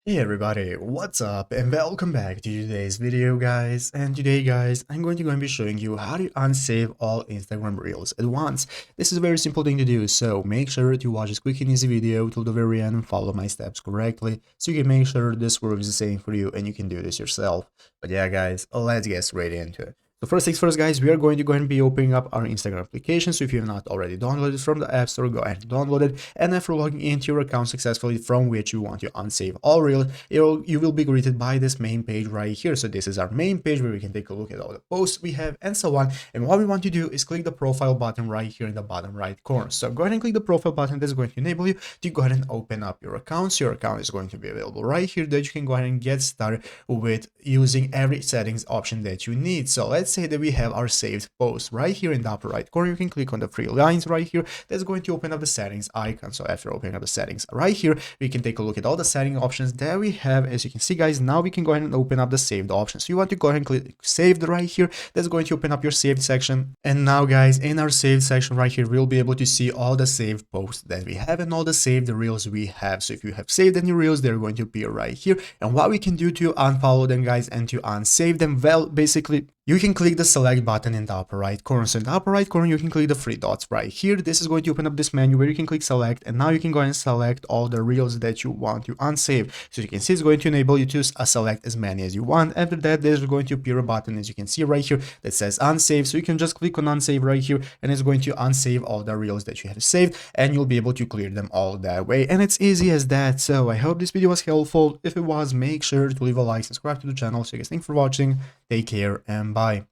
Hey everybody, what's up and welcome back to today's video guys. And today guys, I'm going to be showing you how to unsave all Instagram Reels at once. This is a very simple thing to do, so make sure to watch this quick and easy video till the very end and follow my steps correctly so you can make sure this works the same for you and you can do this yourself. But yeah guys, let's get straight into it. So first things first guys, we are going to go ahead and be opening up our Instagram application. So if you have not already downloaded it from the App Store, go ahead and download it. And after logging into your account successfully from which you want to unsave all reels, you will be greeted by this main page right here. So this is our main page where we can take a look at all the posts we have and so on. And what we want to do is click the profile button right here in the bottom right corner. So go ahead and click the profile button. That's going to enable you to go ahead and open up your account. So your account is going to be available right here that you can go ahead and get started with using every settings option that you need. So let's say that we have our saved post right here in the upper right corner. You can click on the three lines right here. That's going to open up the settings icon. So after opening up the settings right here, we can take a look at all the setting options that we have. As you can see guys, now we can go ahead and open up the saved options. So you want to go ahead and click saved right here. That's going to open up your saved section. And now guys, in our saved section right here, we'll be able to see all the saved posts that we have and all the saved reels we have. So if you have saved any reels, they're going to appear right here. And what we can do to unfollow them guys and to unsave them, well, basically you can click the select button in the upper right corner. So in the upper right corner, you can click the three dots right here. This is going to open up this menu where you can click select, and now you can go and select all the reels that you want to unsave. So you can see it's going to enable you to select as many as you want. After that, there's going to appear a button, as you can see right here, that says unsave. So you can just click on unsave right here, and it's going to unsave all the reels that you have saved, and you'll be able to clear them all that way. And it's easy as that. So I hope this video was helpful. If it was, make sure to leave a like, subscribe to the channel. So you guys, thanks for watching. Take care and bye.